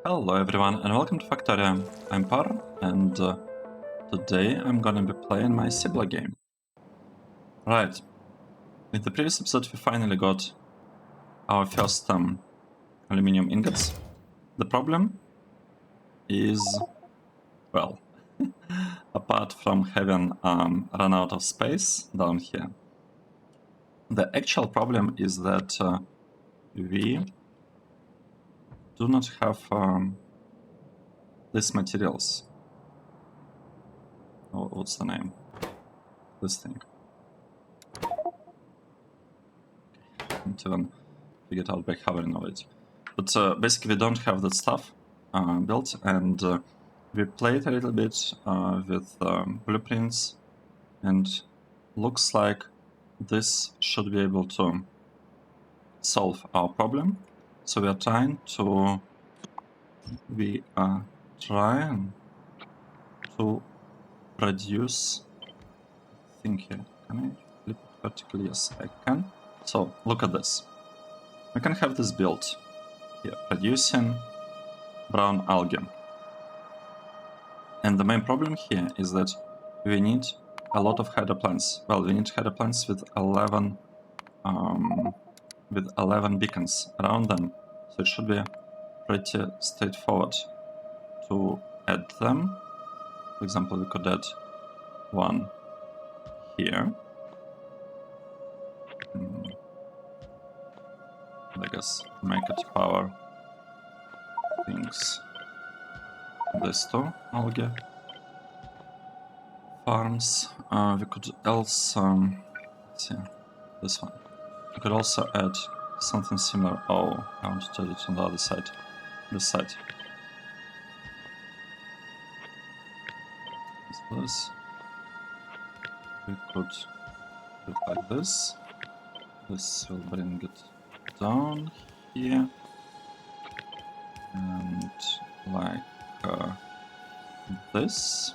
Hello everyone and welcome to Factorio. I'm Par and today I'm gonna be playing my Seablock game. Right, in the previous episode we finally got our first aluminium ingots. The problem is, well, apart from having run out of space down here, the actual problem is that we do not have these materials. Oh, what's the name? This thing. Can't even figure it out by hovering over it. But basically we don't have that stuff built, and we played a little bit with blueprints, and looks like this should be able to solve our problem. So we are trying to produce thing here. Can I flip it vertically? Yes, I can. So look at this. We can have this built here, producing brown algae. And the main problem here is that we need a lot of header plants. Well, we need header plants with 11 beacons around them. So it should be pretty straightforward to add them. For example, we could add one here. I guess make it power things. These two algae farms. We could also let's see, this one. We could also add something similar. Oh, I want to do it on the other side. This side. This. We could do it like this. This will bring it down here. And like this.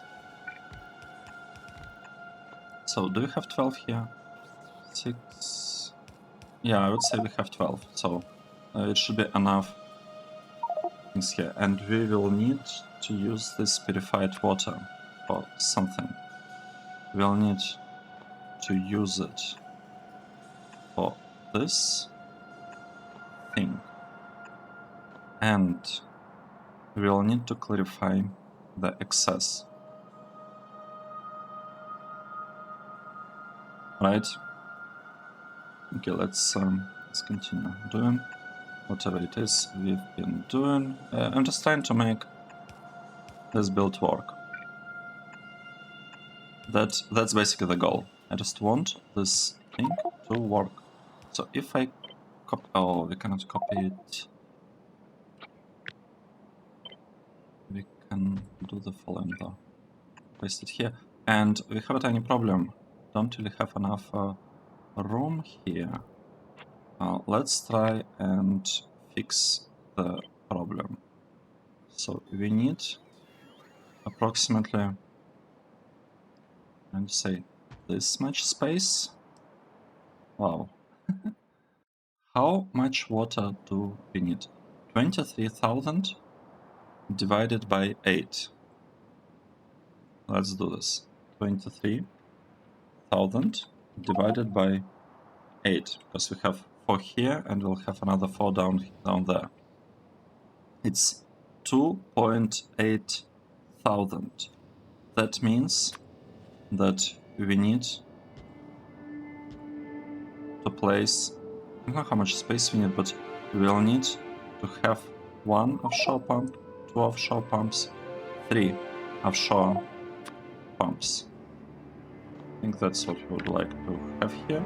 So do we have 12 here? 6. Yeah, I would say we have 12. So it should be enough things here. And we will need to use this purified water for something. We'll need to use it for this thing. And we'll need to clarify the excess. Right? Okay, let's continue doing whatever it is we've been doing. I'm just trying to make this build work. That's basically the goal. I just want this thing to work. So if I copy... Oh, we cannot copy it. We can do the following though. Paste it here. And we have a tiny problem. Don't really have enough room here. Let's try and fix the problem. So we need approximately, I'd say, this much space. Wow. How much water do we need? 23,000 divided by 8. Let's do this. 23,000 divided by 8, because we have 4 here and we'll have another 4 down there. It's 2.8 thousand. That means that we need to place, I don't know how much space we need, but we'll need to have 1 offshore pump, 2 offshore pumps, 3 offshore pumps. I think that's what we would like to have here,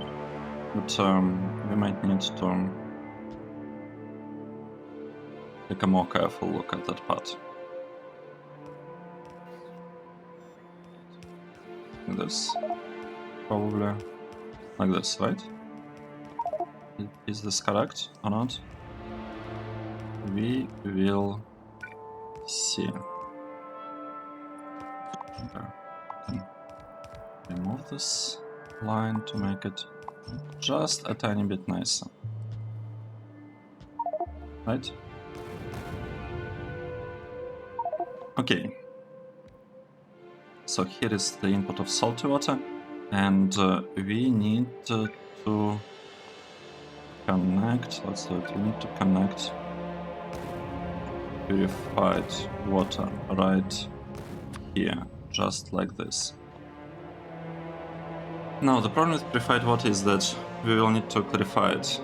but we might need to take a more careful look at that part. This, probably like this, right? Is this correct or not? We will see. Okay. Remove this line to make it just a tiny bit nicer. Right? Okay. So here is the input of salty water, and we need to connect. Let's do it. We need to connect purified water right here, just like this. Now, the problem with purified water is that we will need to clarify it.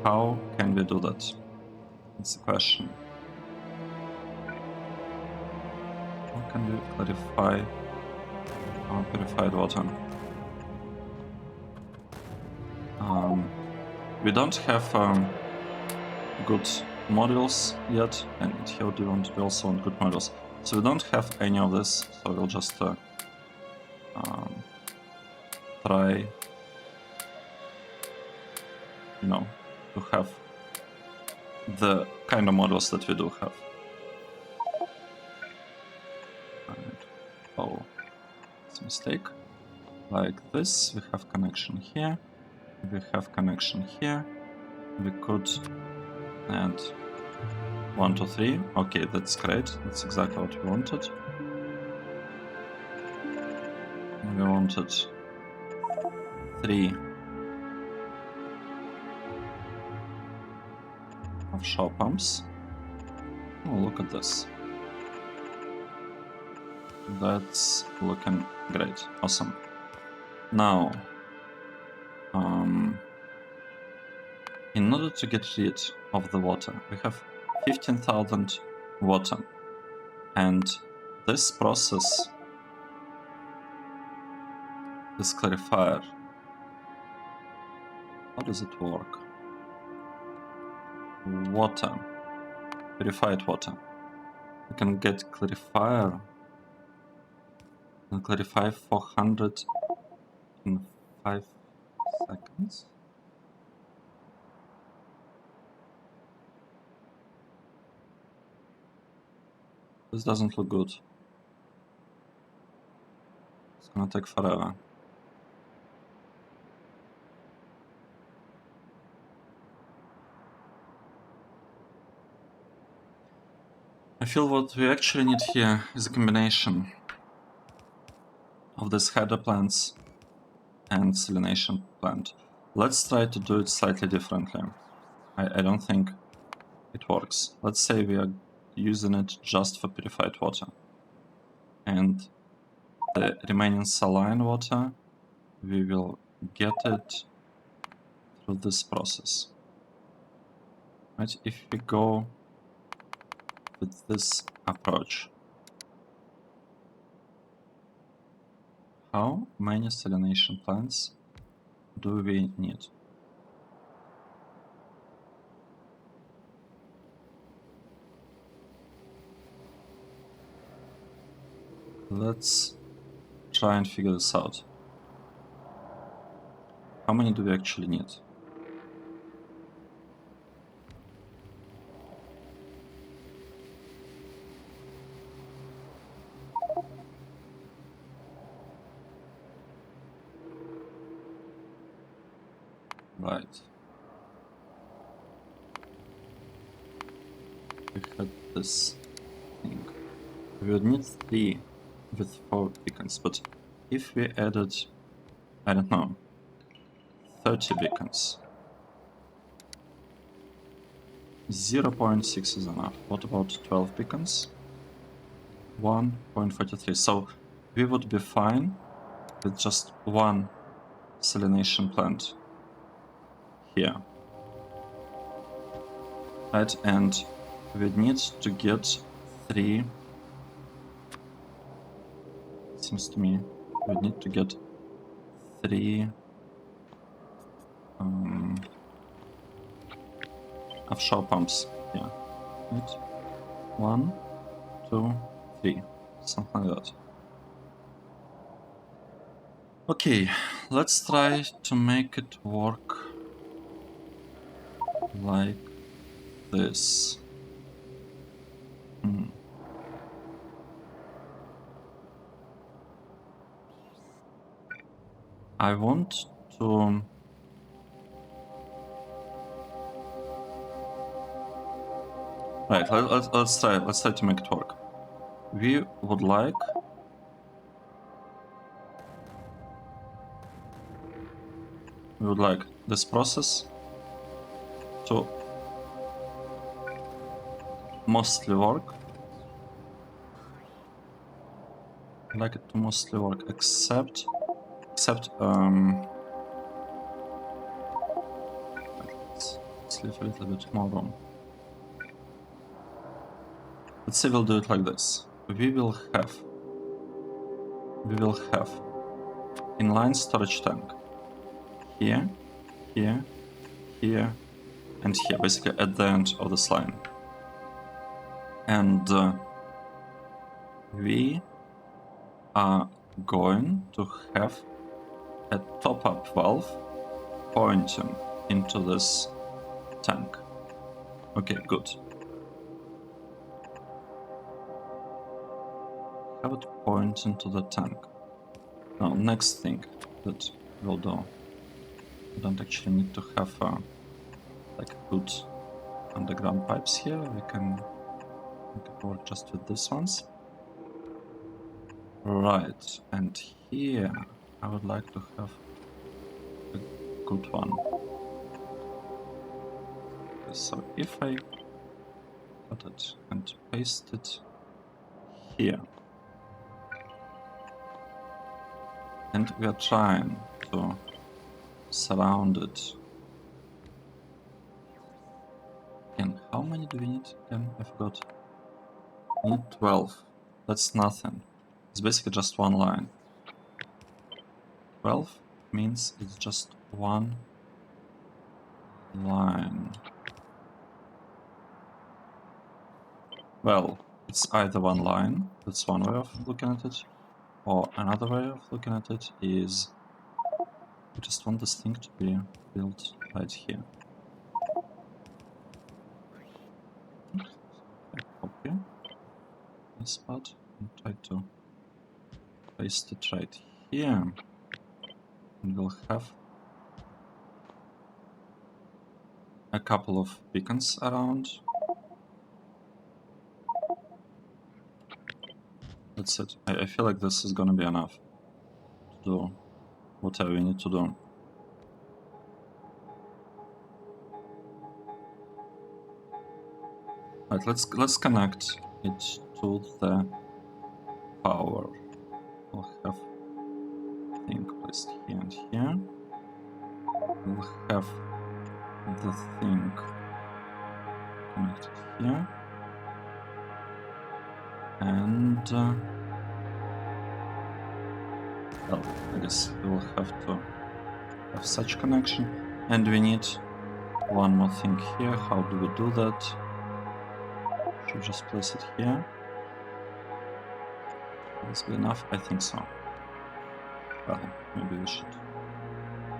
How can we do that? It's a question. How can we clarify our purified water? We don't have good modules yet, and here we also want good modules. So we don't have any of this, so we'll just try, you know, to have the kind of models that we do have. And, oh, it's a mistake. Like this, we have connection here, we have connection here. We could add 1, 2, 3. Okay, that's great. That's exactly what we wanted. We wanted 3 offshore pumps. Oh, look at this. That's looking great. Awesome. Now, in order to get rid of the water, we have 15,000 water, and this process, this clarifier, how does it work? Water, purified water. We can get clarifier and clarify 400 in 5 seconds. This doesn't look good. It's gonna take forever. I feel what we actually need here is a combination of this header plants and salination plant. Let's try to do it slightly differently. I don't think it works. Let's say we are using it just for purified water, and the remaining saline water, we will get it through this process. Right? If we go with this approach, how many salination plants do we need? Let's try and figure this out. How many do we actually need? Right. We had this thing. We would need 3 with 4 beacons, but if we added, I don't know, 30 beacons, 0.6 is enough. What about 12 beacons? 1.43. So we would be fine with just 1 salination plant here. Right, and we need to get 3. It seems to me we need to get 3 offshore pumps here. Right? 1, 2, 3, something like that. Okay, let's try to make it work like this. I want to right. Let's try to make it work. we would like this process to mostly work. I'd like it to mostly work, except let's leave a little bit more room. Let's say we'll do it like this. We will have inline storage tank here, here, here, and here, basically at the end of this line. And we are going to have a top-up valve pointing into this tank. Okay, good. Have it point into the tank. Now, next thing that we'll do, we don't actually need to have like good underground pipes here. We can make it work just with these ones. Right, and here I would like to have a good one. So if I cut it and paste it here, and we are trying to surround it. And how many do we need again? I forgot. We need 12. That's nothing. It's basically just one line. 12 means it's just one line. Well, it's either one line, that's one way of looking at it, or another way of looking at it is we just want this thing to be built right here. I copy this part and try to paste it right here, and we'll have a couple of beacons around. That's it. I feel like this is gonna be enough to do whatever we need to do. Right, let's connect it to the power. We'll have thing placed here and here. We'll have the thing connected here. And well, I guess we will have to have such connection. And we need one more thing here. How do we do that? Should we just place it here? Will this be enough? I think so. Well, maybe we should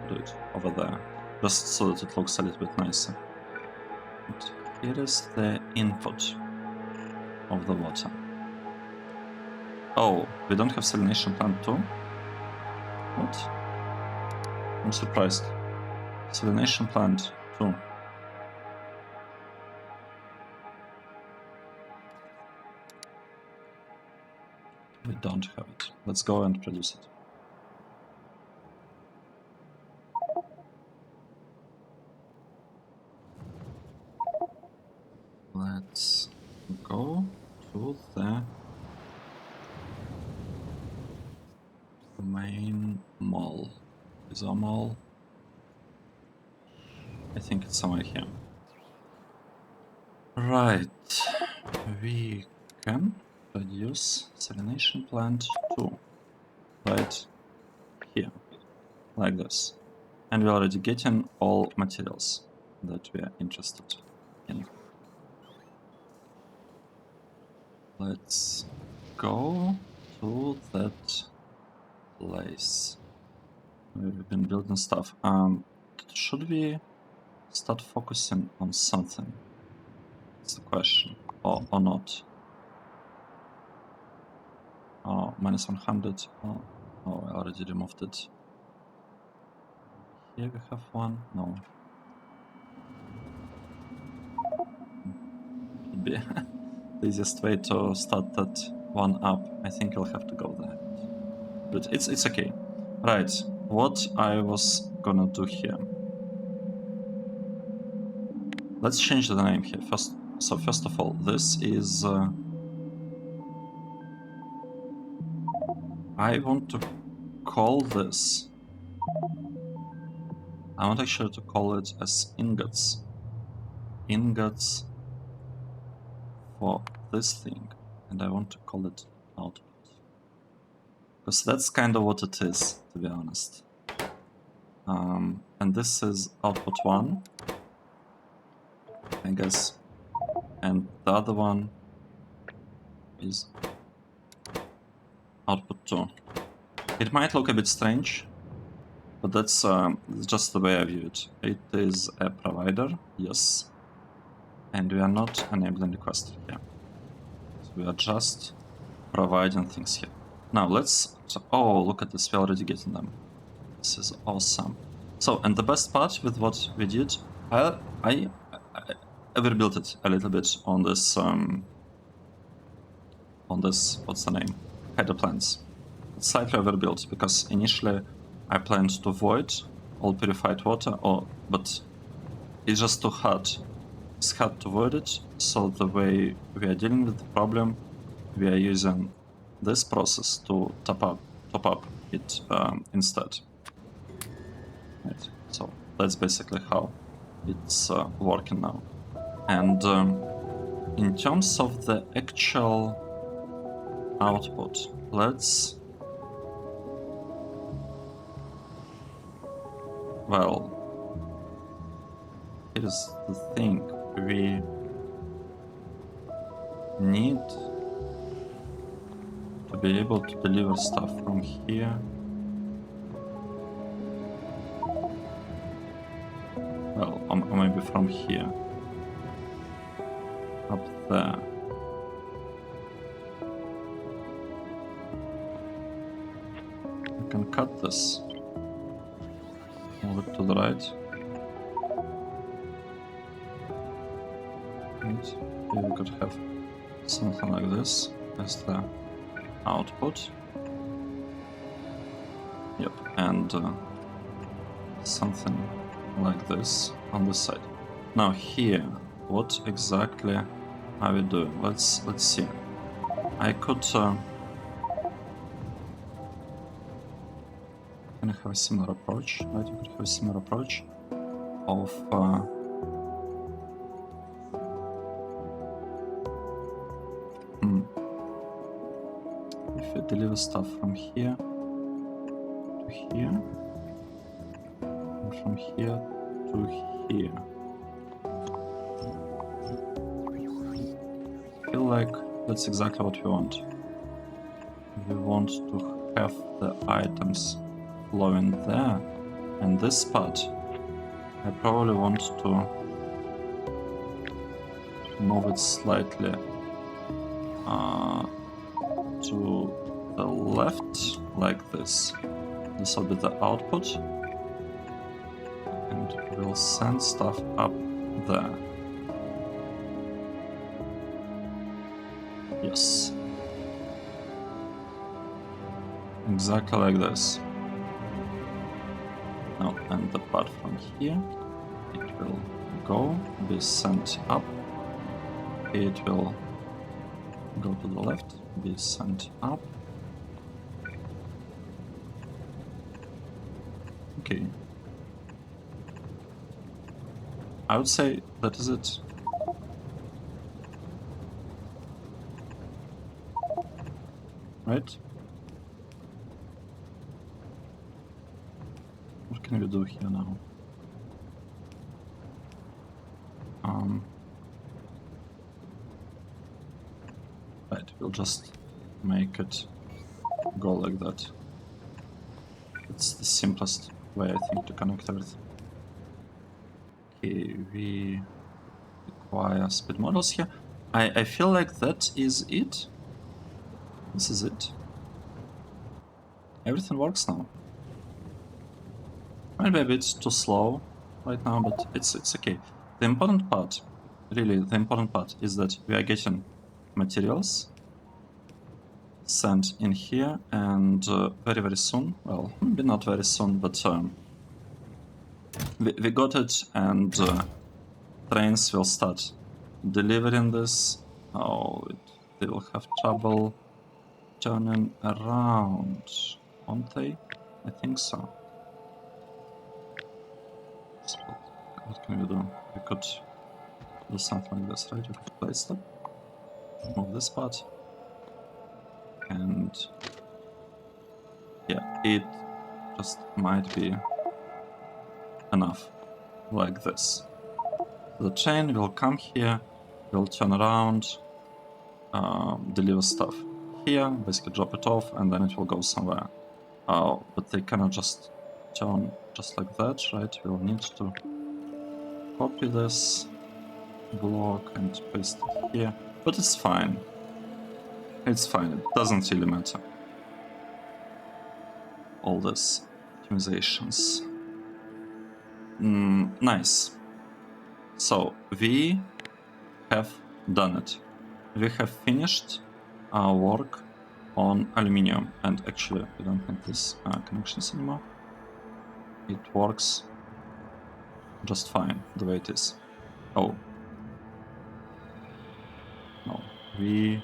do it over there, just so that it looks a little bit nicer. And here is the input of the water. Oh, we don't have salination plant too? What? I'm surprised. Salination plant too. We don't have it. Let's go and produce it. Let's go to the main mall. Is our mall? I think it's somewhere here. Right. We can produce salination plant 2 right here, like this. And we're already getting all materials that we are interested in. Let's go to that place where we've been building stuff. Should we start focusing on something? That's the question. Or not. Oh, minus 100. Oh, I already removed it. Here we have one. No. Would be the easiest way to start that one up. I think I'll have to go there. But it's okay. Right, what I was gonna do here. Let's change the name here. First of all, this is... I want to call this... I want actually to call it as ingots. Ingots for this thing. And I want to call it output. Because that's kind of what it is, to be honest. And this is output 1, I guess. And the other one is output 2. It might look a bit strange, but that's just the way I view it. It is a provider, yes. And we are not enabling requester here. So we are just providing things here. Now let's... Oh, look at this, we're already getting them. This is awesome. So, and the best part with what we did, I overbuilt it a little bit on this, what's the name? Header plans. It's slightly overbuilt, because initially I planned to void all purified water, but it's just too hard. It's hard to void it, so the way we are dealing with the problem, we are using this process to top up it instead. Right. So that's basically how it's working now. And in terms of the actual output, let's... Well, here's the thing. We need to be able to deliver stuff from here. Well, or maybe from here. Up there. I can cut this. Move it to the right. Right. Here we could have something like this as the output. Yep, and something like this on this side. Now here, what exactly are we doing? Let's see. I could can I have a similar approach? Right, you could have a similar approach of if we deliver stuff from here to here, and from here to here. I feel like that's exactly what we want. We want to have the items flowing there, and this part I probably want to move it slightly to the left, like this. This will be the output, and we'll send stuff up there. Yes. Exactly like this. Now, and the part from here, it will go, be sent up. It will go to the left, be sent up. Okay. I would say that is it. Right? What can we do here now? Right, we'll just make it go like that. It's the simplest way, I think, to connect everything. Okay, we require speed models here. I feel like that is it. This is it. Everything works now. Might be a bit too slow right now, but it's okay. The important part, really, the important part is that we are getting materials sand in here, and very soon, well, maybe not very soon, but we got it, and trains will start delivering this. Oh, they will have trouble turning around, won't they? I think so. So what can we do? We could do something like this, right? We could place them, move this part, and yeah, it just might be enough like this. The train will come here, will turn around, deliver stuff here, basically drop it off, and then it will go somewhere. But they cannot just turn just like that, right? We'll need to copy this block and paste it here, but it's fine. It's fine, it doesn't really matter. All these optimizations. Nice. So we have done it. We have finished our work on aluminium, and actually we don't need these connections anymore. It works just fine the way it is. Oh. No, we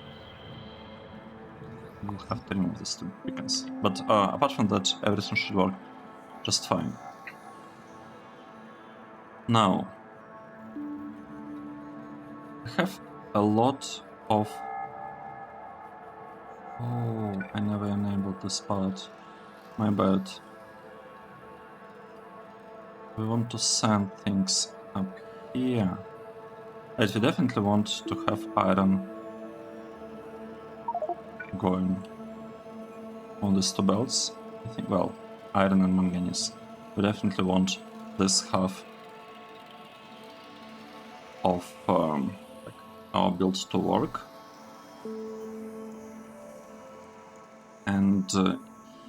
will have to remove these two beacons. But apart from that, everything should work just fine. Now, I have a lot of... Oh, I never enabled this part. My bad. We want to send things up here. Right, we definitely want to have iron going on these two belts. I think, well, iron and manganese. We definitely want this half of like our build to work. And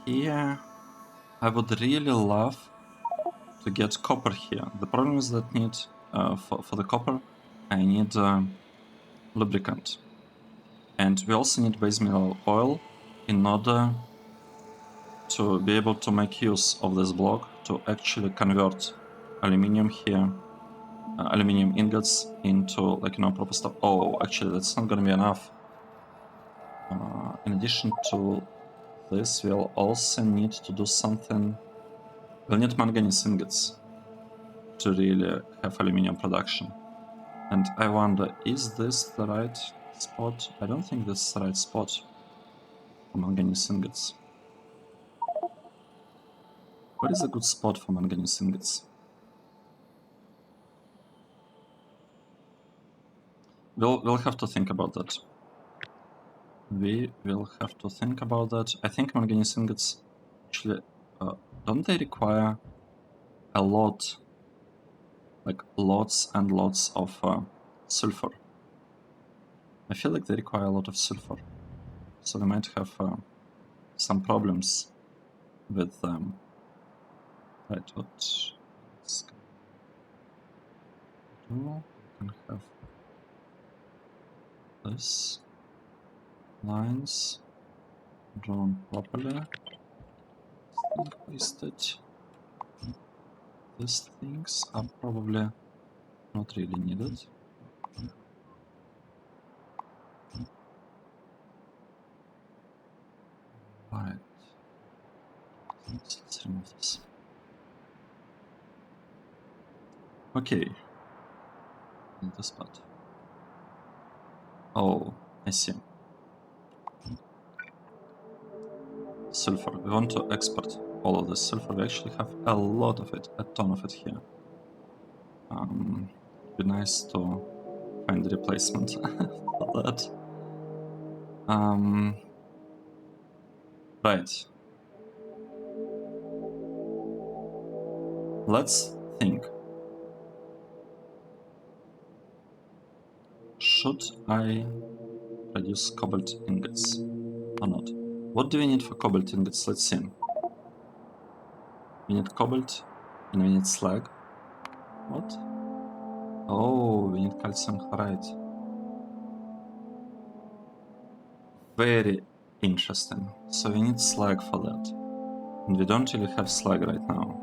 here, I would really love to get copper here. The problem is that for the copper, I need lubricant. And we also need base mineral oil in order to be able to make use of this block to actually convert aluminium here, aluminium ingots into, like, proper stuff. Oh, actually, that's not gonna be enough. In addition to this, we'll also need to do something. We'll need manganese ingots to really have aluminium production. And I wonder, is this the right spot? I don't think this is the right spot for manganese ingots. What is a good spot for manganese ingots? We'll have to think about that. We will have to think about that. I think manganese ingots actually, don't they require a lot, like lots and lots of sulfur? I feel like they require a lot of sulfur, so we might have some problems with them. Right, let's do, we can have this lines drawn properly, pasted. These things are probably not really needed. Right. Let's remove this. Okay. This part. Oh, I see. Sulfur. We want to export all of this sulfur. We actually have a lot of it, a ton of it here. It'd be nice to find a replacement for that. Right. Let's think. Should I produce cobalt ingots or not? What do we need for cobalt ingots? Let's see. We need cobalt and we need slag. What? Oh, we need calcium chloride. Very Interesting. So we need slag for that. And we don't really have slag right now.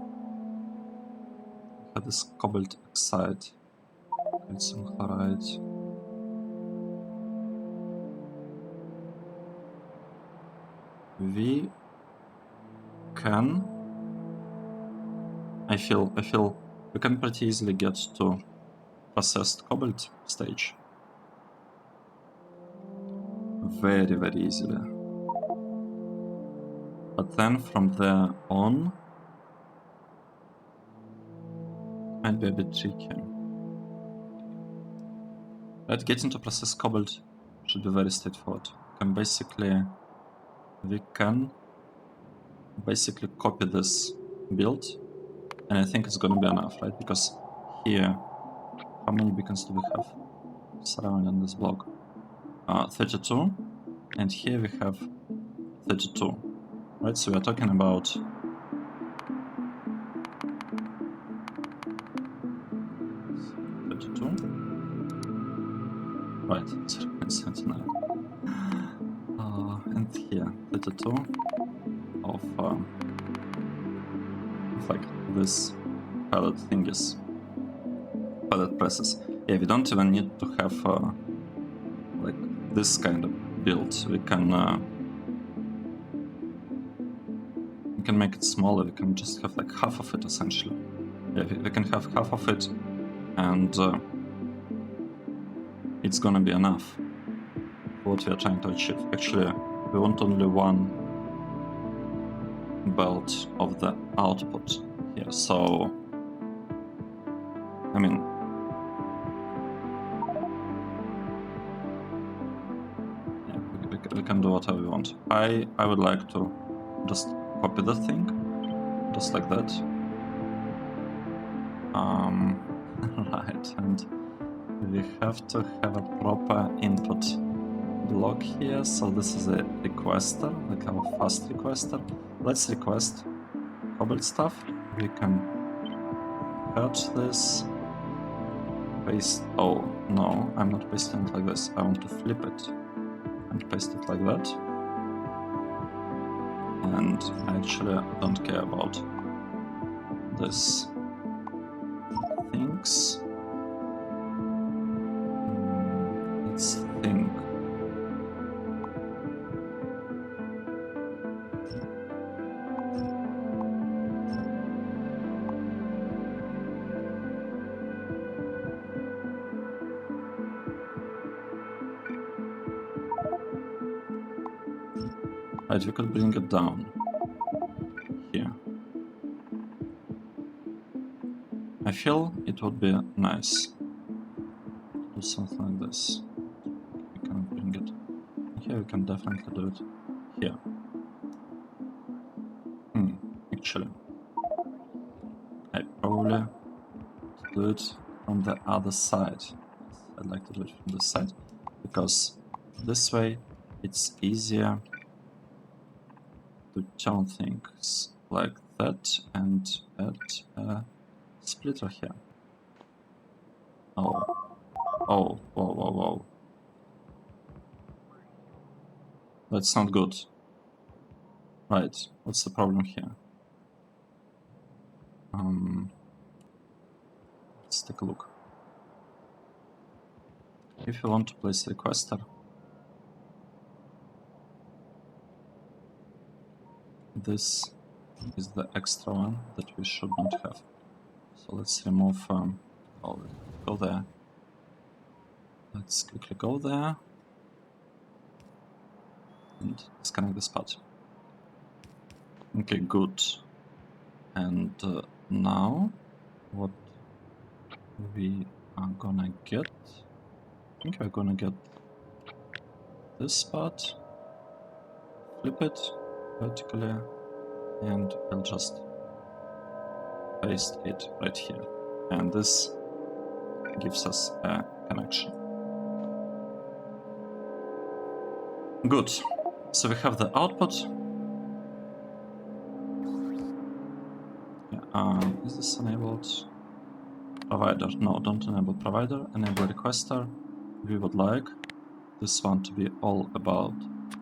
We have this cobalt oxide, calcium chloride. We can... I feel we can pretty easily get to processed cobalt stage. Very, very easily. But then from there on, might be a bit tricky. Right, getting to processed cobalt should be very straightforward. We can basically copy this build, and I think it's gonna be enough, right? Because here, how many beacons do we have surrounding this block? 32, and here we have 32, right? So we are talking about right, 0.79. And here, 32 of like this pallet thingies, pallet presses. Yeah, we don't even need to have like this kind of build. We can make it smaller. We can just have like half of it essentially. Yeah, we can have half of it, and it's gonna be enough for what we are trying to achieve. Actually, we want only one belt of the output here, so I mean, yeah, we can do whatever we want. I would like to just copy the thing, just like that. Right, and we have to have a proper input block here. So this is a requester, like our fast requester. Let's request cobalt stuff. We can cut this, paste. Oh no, I'm not pasting it like this. I want to flip it and paste it like that. And I actually don't care about this things. Let's think. Right, we could bring it down here. I feel it would be nice to do something like this. We can bring it here. We can definitely do it here. Actually, I probably do it from the other side. I'd like to do it from this side because this way it's easier to turn things like that and add a splitter here. Oh, whoa. That's not good. Right, what's the problem here? Let's take a look. If you want to place a requester, this is the extra one that we should not have. So let's remove, go there. Let's quickly go there and disconnect this part. Okay, good. And now what we are gonna get, I think we're gonna get this part, flip it vertically, and I'll just paste it right here. And this gives us a connection. Good. So we have the output. Yeah, is this enabled? Provider. No, don't enable provider. Enable requester. We would like this one to be all about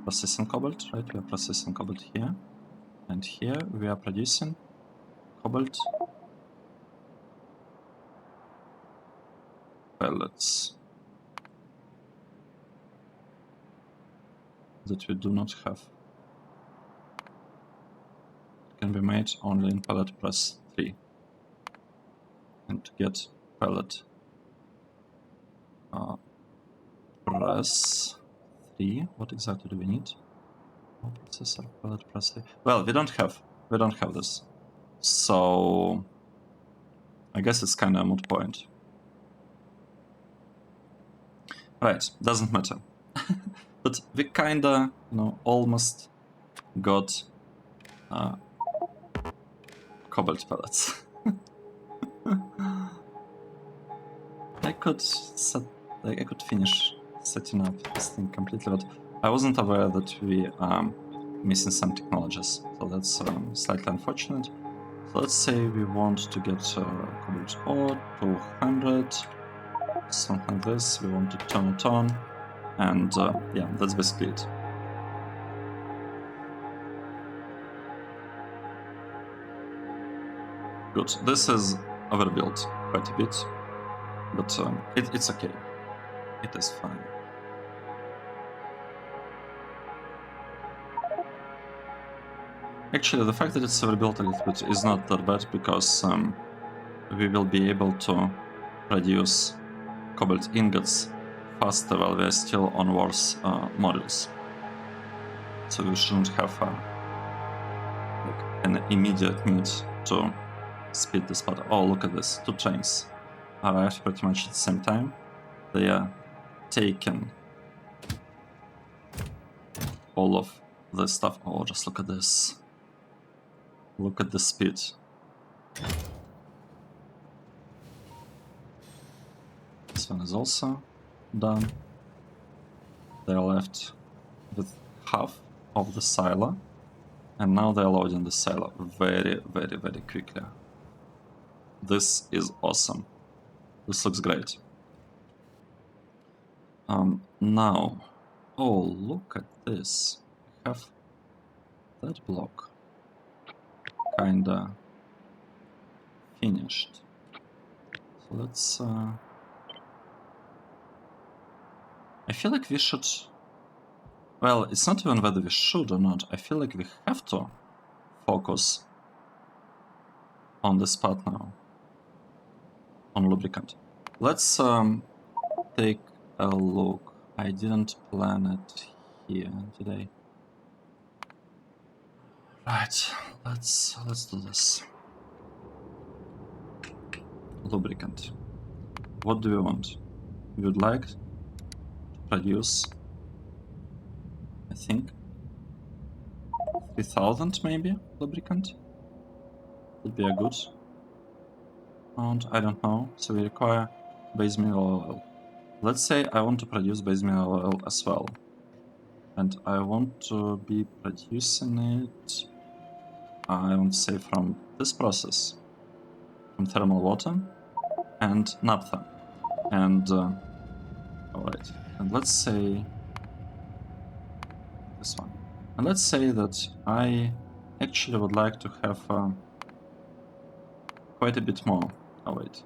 processing cobalt, right? We are processing cobalt here. And here we are producing cobalt pellets that we do not have. It can be made only in pellet press 3. And to get pellet press 3, what exactly do we need? Oh, processor, pellet press 3. Well, we don't have this. So I guess it's kind of a moot point. Right, doesn't matter. But we kinda, almost got cobalt pellets. I could finish setting up this thing completely, but I wasn't aware that we are missing some technologies, so that's slightly unfortunate. So let's say we want to get cobalt ore to 100, something like this. We want to turn it on, and yeah, that's basically it. Good. This is overbuilt quite a bit, but it's okay. It is fine. Actually, the fact that it's overbuilt a little bit is not that bad, because we will be able to produce cobalt ingots faster while we're still on Wars modules. So we shouldn't have an immediate need to speed this part. Oh, look at this. 2 trains arrived pretty much at the same time. They are taking all of this stuff. Oh, just look at this. Look at the speed. This one is also done. They're left with half of the silo, and now they're loading the silo very, very, very quickly. This is awesome. This looks great. Now, oh, look at this. We have that block kinda finished. So let's I feel like we should, well, it's not even whether we should or not. I feel like we have to focus on this part now, on lubricant. Let's take a look. I didn't plan it here, did I? Right, let's do this. Lubricant. What do we want? We would like to produce, I think, 3000 maybe lubricant. Would be a good amount. I don't know. So we require base mineral oil. Let's say I want to produce base mineral oil as well, and I want to be producing it, I want to say, from this process, from thermal water and naphtha. And alright, and let's say this one. And let's say that I actually would like to have quite a bit more. Oh wait.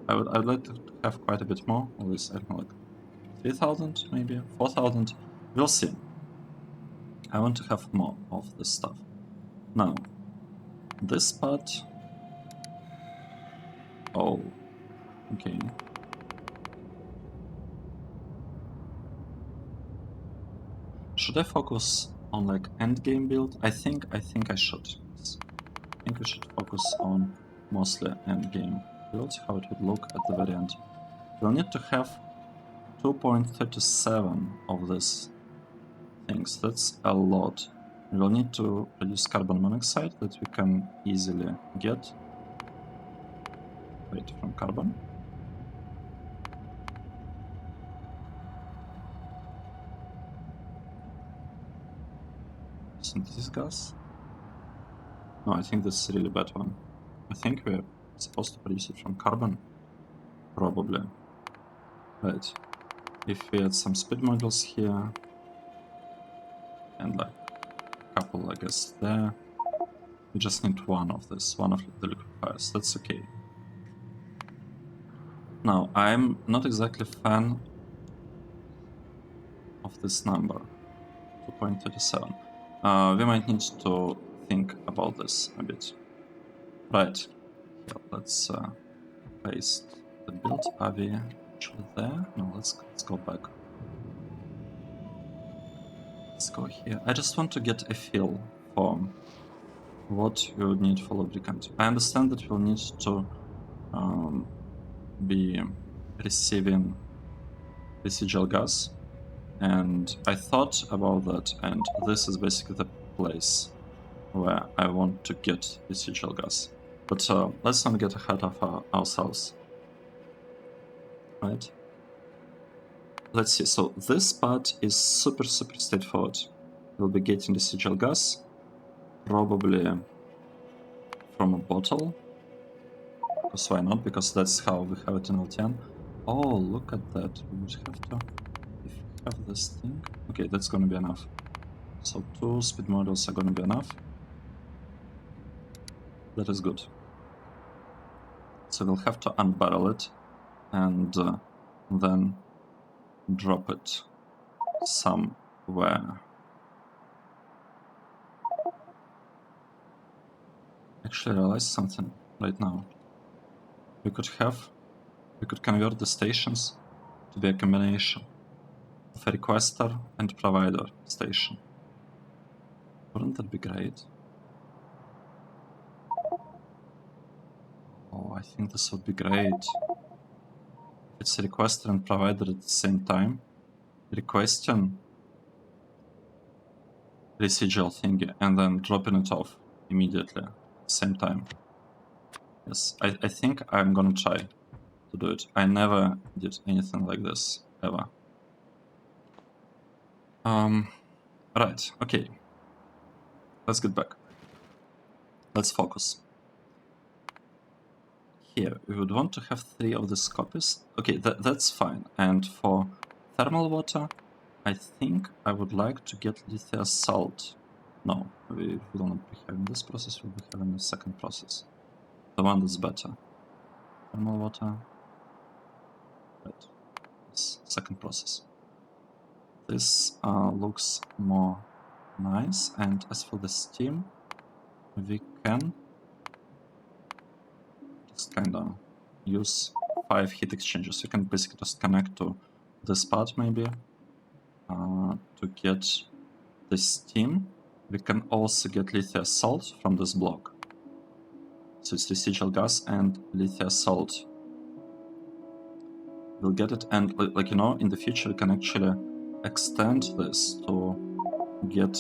I would like to have quite a bit more. At least, I don't know, like 3000 maybe, 4000. We'll see. I want to have more of this stuff. Now, this part. Oh, okay. Should I focus on like end game build? I think I should. I think we should focus on mostly end game build. How it would look at the very end. We'll need to have 2.37 of these things. That's a lot. We'll need to produce carbon monoxide that we can easily get. Wait, from carbon. Synthesis gas? No, I think that's a really bad one. I think we're supposed to produce it from carbon. Probably. Right. If we add some speed modules here, and like a couple, I guess, there, we just need one of this, one of the liquefiers. That's okay. Now, I'm not exactly a fan of this number, 2.37. We might need to think about this a bit. Right, here, let's paste the build. Are we actually there? No, let's go back. Let's go here. I just want to get a feel for what we would need for lubricant. I understand that we'll need to be receiving residual gas, and I thought about that, and this is basically the place where I want to get residual gas. But let's not get ahead of ourselves. Right? Let's see. So this part is super straightforward. We'll be getting residual gas, probably from a bottle. Because why not? Because that's how we have it in LTN. Oh, look at that. We would have to... If we have this thing... Okay, that's gonna be enough. So 2 speed modules are gonna be enough. That is good. So we'll have to unbarrel it and then drop it somewhere. Actually, I realized something right now. We could convert the stations to be a combination of a requester and provider station. Wouldn't that be great? Oh, I think this would be great. If it's a requester and provider at the same time, requesting residual thingy and then dropping it off immediately at the same time. Yes, I think I'm gonna try to do it. I never did anything like this, ever. Right, okay. Let's get back. Let's focus. Here, we would want to have 3 of these copies. Okay, that's fine. And for thermal water, I think I would like to get lithium salt. No, we will not be having this process, we'll be having a second process. The one that's better. Thermal water. Right. This second process. This looks more nice, and as for the steam, we can just kinda use 5 heat exchangers. You can basically just connect to this part maybe to get the steam. We can also get lithium salt from this block. So it's residual gas and lithium salt. We'll get it, and like you know, in the future we can actually extend this to get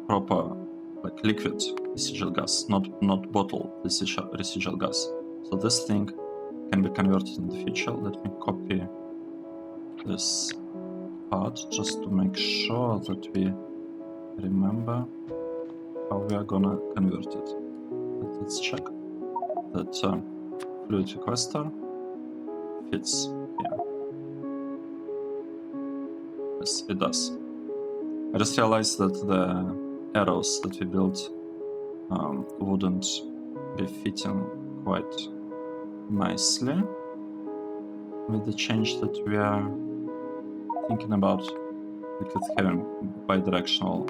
proper like liquid residual gas, not bottle residual gas. So this thing can be converted in the future. Let me copy this part just to make sure that we remember how we are gonna convert it. Let's check that fluid requester fits here. Yes, it does. I just realized that the arrows that we built wouldn't be fitting quite nicely with the change that we are thinking about liquid having bidirectional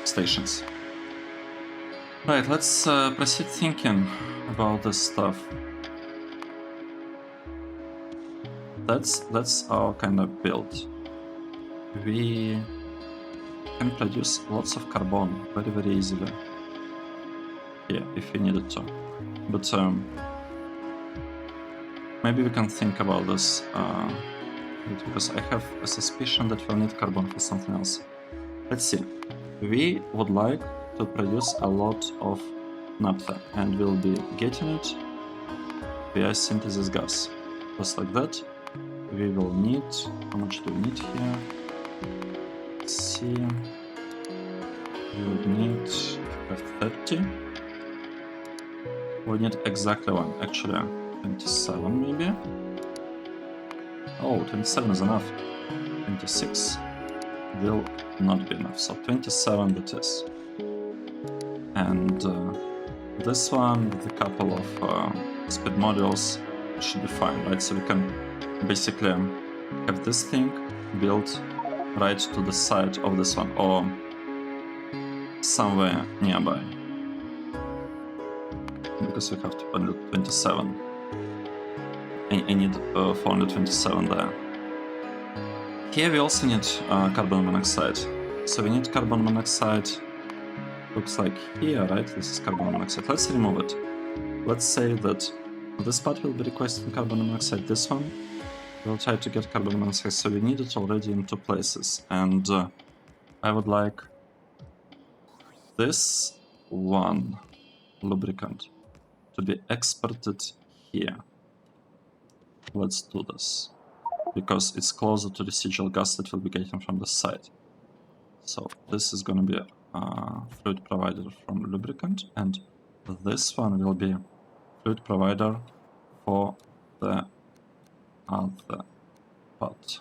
stations. Right, let's proceed thinking about this stuff. That's our kind of build. We can produce lots of carbon very easily. Yeah, if we needed to. But maybe we can think about this because I have a suspicion that we'll need carbon for something else. Let's see. We would like to produce a lot of naphtha, and we'll be getting it via synthesis gas. Just like that. We will need, how much do we need here? Let's see. we would need 30. We need exactly one, actually 27 maybe. Oh, 27 is enough. 26 will not be enough, so 27 that is. And this one with a couple of speed modules should be fine, right? So we can basically have this thing built right to the side of this one, or somewhere nearby. Because we have 227. I need 427 there. Here we also need carbon monoxide. So we need carbon monoxide, looks like here, right? This is carbon monoxide. Let's remove it. Let's say that this part will be requesting carbon monoxide, this one. We'll try to get carbon monoxide, so we need it already in two places. And I would like this one lubricant to be exported here. Let's do this, because it's closer to the residual gas that we'll be getting from the side. So this is going to be a fluid provider from lubricant, and this one will be fluid provider for the other part.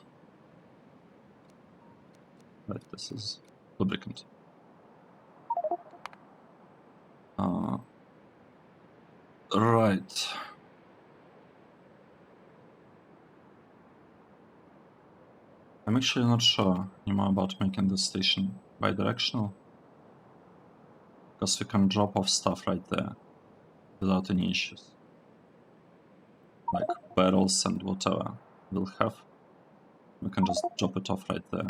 Right, this is lubricant. Right. I'm actually not sure anymore about making this station bidirectional, because we can drop off stuff right there without any issues. Like barrels and whatever we'll have, we can just drop it off right there.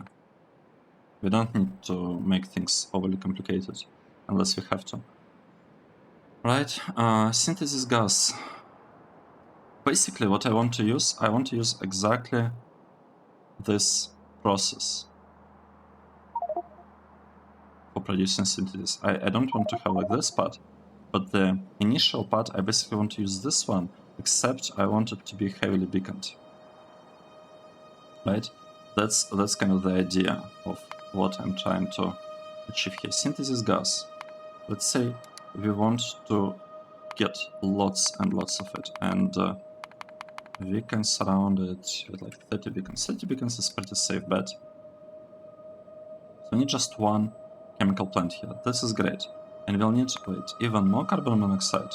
We don't need to make things overly complicated unless we have to. Right, synthesis gas. Basically what I want to use exactly this process for producing synthesis. I don't want to have like this part, but the initial part I basically want to use this one, except I want it to be heavily beaconed. Right? That's kind of the idea of what I'm trying to achieve here. Synthesis gas. Let's say we want to get lots and lots of it, and we can surround it with like 30 beacons. 30 beacons is pretty safe bet. So we need just one chemical plant here. This is great. And we'll need, wait, even more carbon monoxide.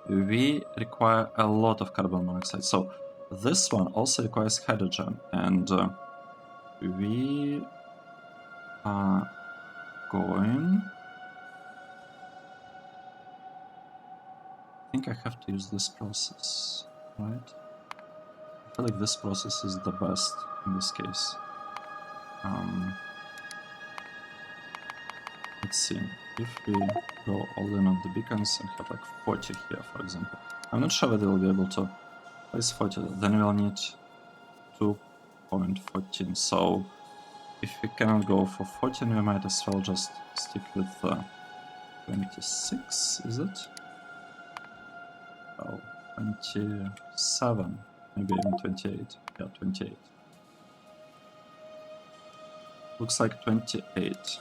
We require a lot of carbon monoxide. So this one also requires hydrogen, and we are going... I think I have to use this process, right? I feel like this process is the best in this case. Let's see, if we go all in on the beacons and have like 40 here, for example. I'm not sure whether we'll be able to place 40, then we'll need 2.14. So if we cannot go for 14, we might as well just stick with 26, is it? Oh, 27, maybe even 28. Yeah, 28. Looks like 28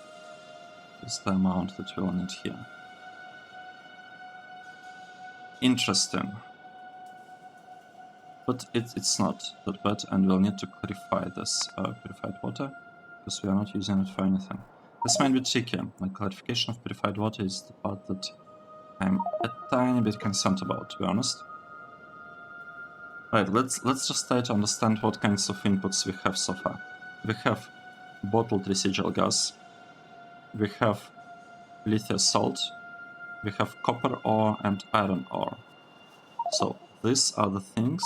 is the amount that we'll need here. Interesting. But it's not that bad, and we'll need to clarify this purified water, because we are not using it for anything. This might be tricky. Like, clarification of purified water is the part that I'm a tiny bit concerned about, to be honest. Right, let's just try to understand what kinds of inputs we have so far. We have bottled residual gas, we have lithium salt, we have copper ore and iron ore. So these are the things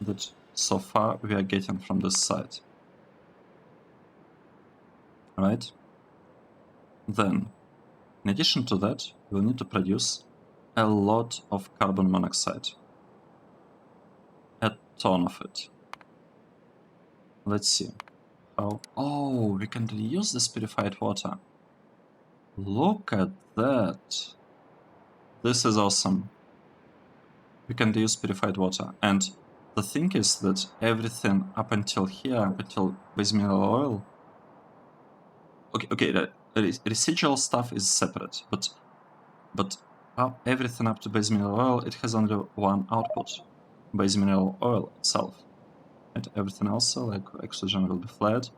that so far we are getting from this side. Right? Then, in addition to that, we'll need to produce a lot of carbon monoxide. A ton of it. Let's see. How... Oh, we can reuse this purified water. Look at that. This is awesome. We can reuse purified water. And the thing is that everything up until here, up until base mineral oil, okay, the residual stuff is separate, but everything up to base mineral oil, it has only one output, base mineral oil itself. And everything else, like oxygen, will be flat.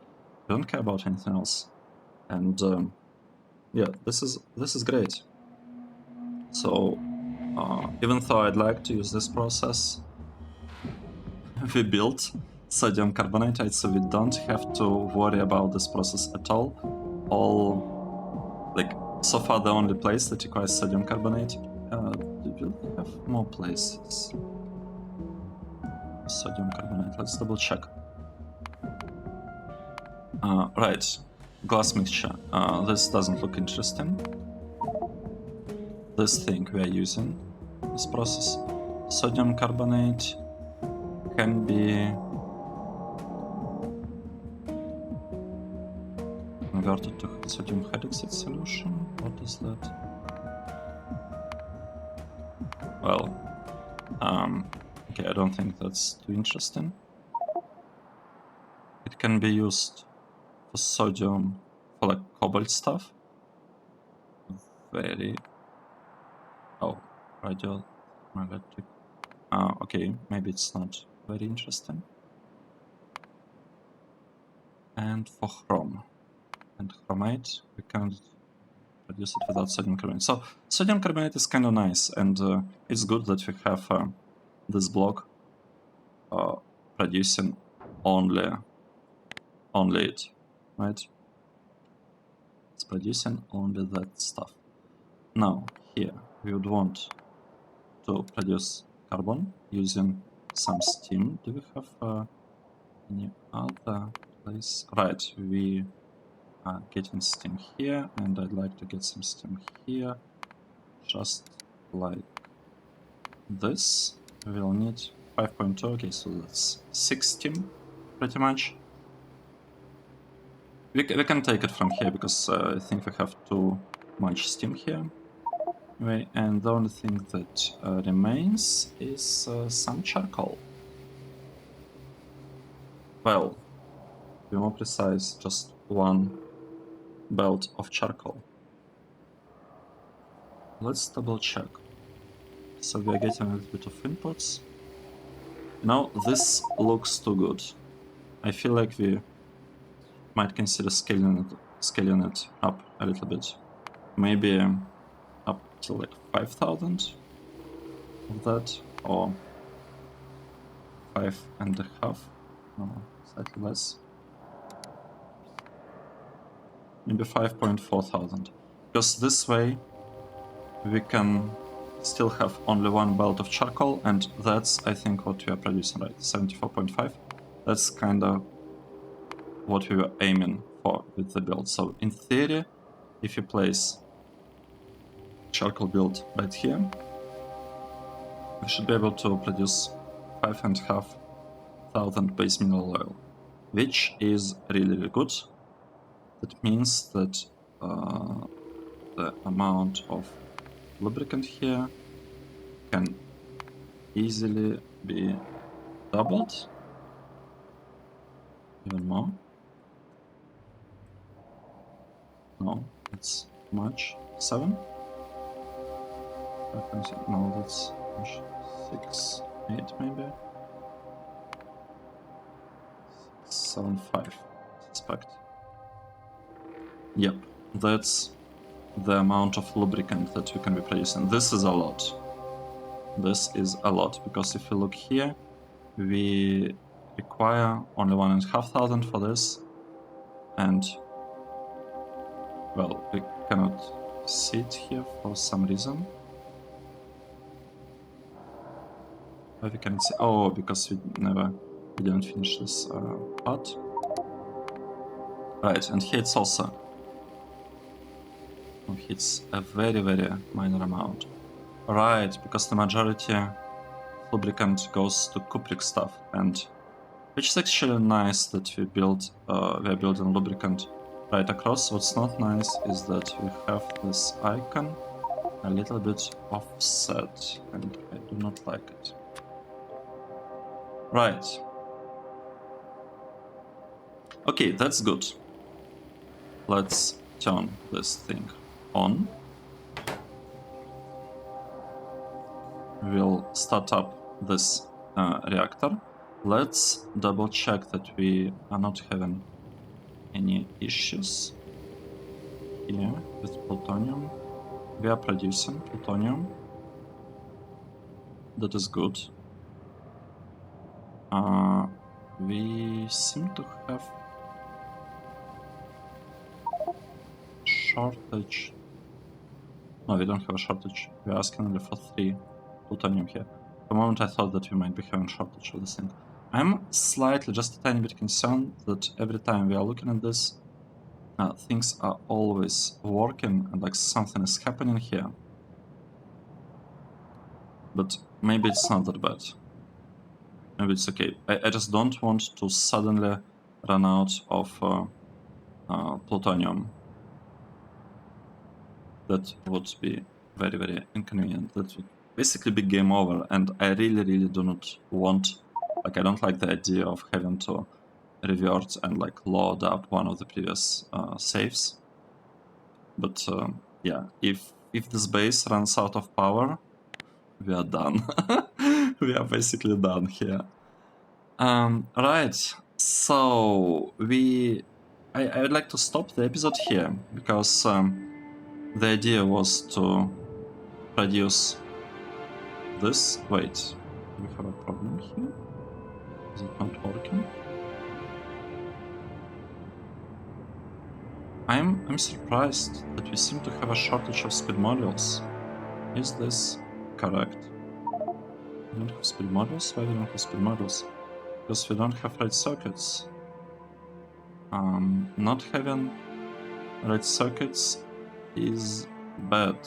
We don't care about anything else. And yeah, this is great. So even though I'd like to use this process, we built sodium carbonate, so we don't have to worry about this process at all. Like, so far the only place that requires sodium carbonate. Do we have more places? Sodium carbonate, let's double check. Right, glass mixture. This doesn't look interesting. This thing we are using, this process, sodium carbonate, can be converted to sodium hydroxide solution. What is that? Well, okay, I don't think that's too interesting. It can be used for sodium, for like cobalt stuff. Very... oh, radioelectric. Okay, maybe it's not very interesting. And for chrome and chromate, we can produce it without sodium carbonate. So sodium carbonate is kind of nice, and it's good that we have this block producing only it, right? It's producing only that stuff. Now here we would want to produce carbon using some steam. Do we have any other place? Right, we are getting steam here, and I'd like to get some steam here, just like this. We'll need 5.2, okay, so that's 6 steam, pretty much. We can take it from here, because I think we have too much steam here. Anyway, and the only thing that remains is some charcoal. Well, to be more precise, just one belt of charcoal. Let's double check. So we are getting a little bit of inputs. Now this looks too good. I feel like we might consider scaling it up a little bit. Maybe up to like 5,000 of that, or 5.5, no, slightly less. Maybe 5,400. Because this way we can still have only one belt of charcoal, and that's, I think, what we are producing, right? 74.5. That's kind of what we were aiming for with the build. So in theory, if you place charcoal build right here, we should be able to produce 5,500 base mineral oil, which is really, really good. That means that the amount of lubricant here can easily be doubled, even more. No, it's much. 7? No, that's 6, 8 maybe. 7, 5, suspect. Yep, that's the amount of lubricant that we can be producing. This is a lot. This is a lot, because if you look here, we require only 1,500 for this, and well, we cannot see it here for some reason. But we can see, oh, because we didn't finish this part. Right, and here it's also, it's a very, very minor amount. Right, because the majority of lubricant goes to cupric stuff, and which is actually nice that we are building lubricant right across. What's not nice is that we have this icon a little bit offset, and I do not like it. Right. Okay, that's good. let's turn this thing on. We'll start up this reactor. Let's double check that we are not having any issues here with plutonium. We are producing plutonium. That is good. We seem to have shortage. No, we don't have a shortage. We're asking only for 3 plutonium here. For the moment I thought that we might be having shortage of this thing. I'm slightly, just a tiny bit concerned that every time we are looking at this, things are always working and like something is happening here. But maybe it's not that bad. Maybe it's okay. I just don't want to suddenly run out of plutonium. That would be very, very inconvenient. That would basically be game over, and I really, really do not want, like, I don't like the idea of having to revert and like load up one of the previous saves. But yeah, if this base runs out of power, we are done. We are basically done here. Right, so I would like to stop the episode here, because the idea was to produce this. Wait, we have a problem here? Is it not working? I'm surprised that we seem to have a shortage of speed modules. Is this correct? We don't have speed modules? Why we don't have speed modules? Because we don't have red circuits. Not having red circuits is bad.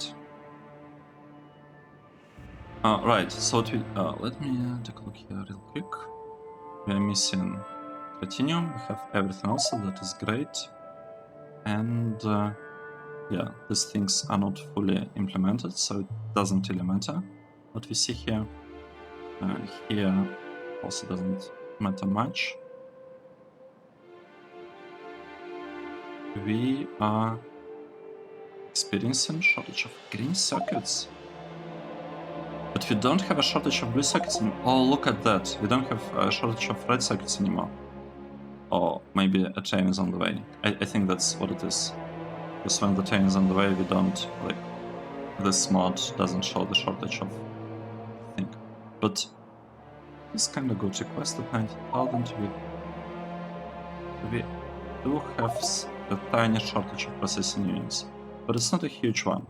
Right, so let me take a look here real quick. We are missing platinum, we have everything else, so that is great. And yeah, these things are not fully implemented, so it doesn't really matter what we see here. Here also doesn't matter much. We are experiencing shortage of green circuits. But we don't have a shortage of blue circuits anymore. Oh, look at that. We don't have a shortage of red circuits anymore. Or maybe a train is on the way. I think that's what it is. Because when the train is on the way, we don't, like, this mod doesn't show the shortage of thing. But it's kind of good. Request at 90,000. We do have a tiny shortage of processing units, but it's not a huge one.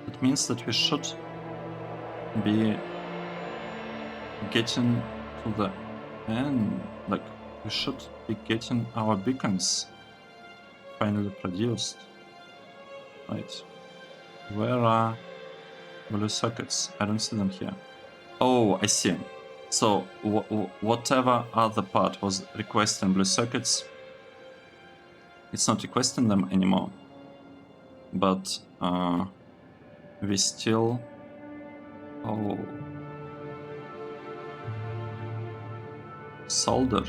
It means that we should be getting to the end. Like, we should be getting our beacons finally produced. Right. Where are blue circuits? I don't see them here. Oh, I see. So whatever other part was requesting blue circuits, it's not requesting them anymore. But we still... Oh. Solder.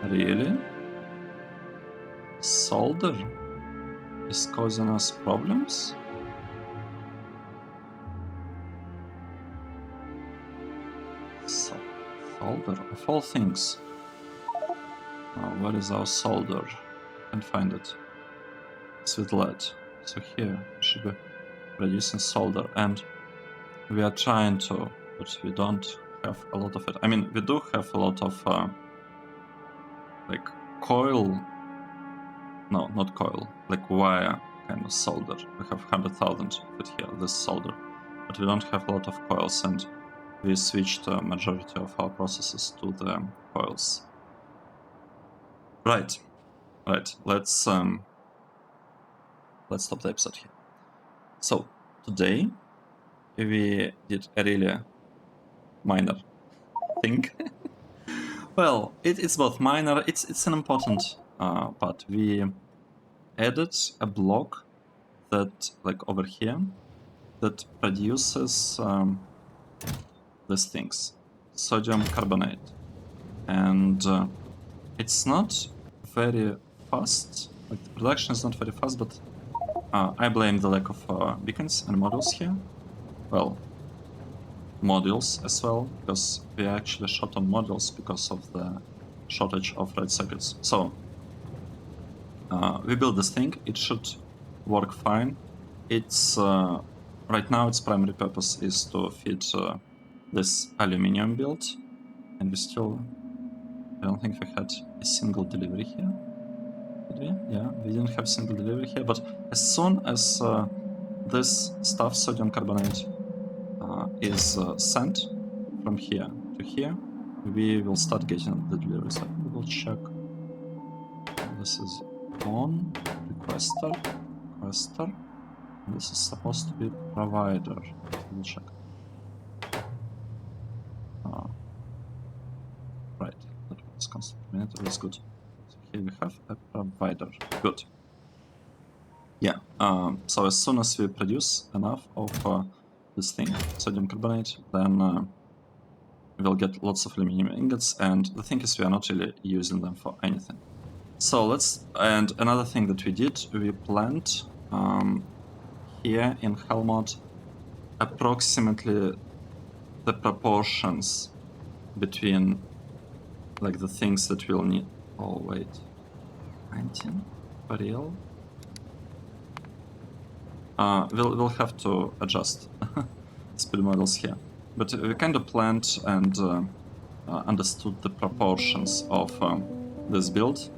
Really? Solder is causing us problems? Solder, of all things. Where is our solder? Can't find it. It's with lead. So here we should be producing solder, and we are trying to, but we don't have a lot of it. I mean, we do have a lot of like coil. No, not coil, like wire kind of solder. We have 100,000 of it here, this solder, but we don't have a lot of coils, and we switched the majority of our processes to the coils. Right. Let's stop the episode here. So today we did a really minor thing. Well, it's both minor. It's an important part. We added a block that, like over here, that produces these things, sodium carbonate, and it's not very fast. Like the production is not very fast, but I blame the lack of beacons and modules here. Well, modules as well, because we are actually short on modules because of the shortage of red sockets. So we build this thing. It should work fine. It's right now its primary purpose is to feed this aluminium build, and we still, I don't think we had a single delivery here. Did we? Yeah, we didn't have a single delivery here, but as soon as this stuff, sodium carbonate, is sent from here to here, we will start getting the deliveries. Let me double check. This is on requester, requester. This is supposed to be provider. Double check. Right, that was constant terminator. That's good. So here we have a provider. Good. Yeah. So as soon as we produce enough of this thing, sodium carbonate, then we'll get lots of aluminum ingots. And the thing is, we are not really using them for anything. So let's. And another thing that we did, we planned here in Helmut approximately the proportions between like the things that we'll need. Oh wait, 19 for real. We'll have to adjust speed models here, but we kind of planned and understood the proportions of this build.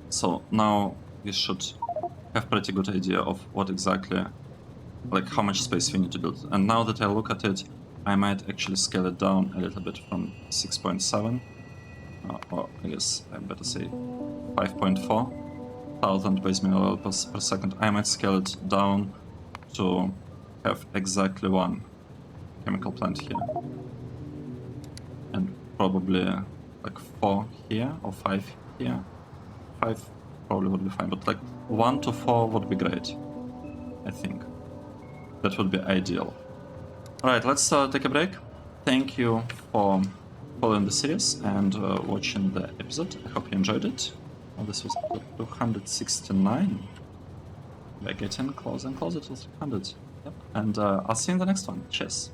So now we should have pretty good idea of what exactly, like how much space we need to build. And now that I look at it, I might actually scale it down a little bit from 6.7, or I guess I better say 5.4 thousand base mineral oil per second. I might scale it down to have exactly one chemical plant here, and probably like 4 here or 5 here. 5 probably would be fine, but like 1 to 4 would be great. I think that would be ideal. Alright, let's take a break. Thank you for following the series and watching the episode. I hope you enjoyed it. Oh, this was 269. We're getting closer and closer to 300. Yep. And I'll see you in the next one. Cheers.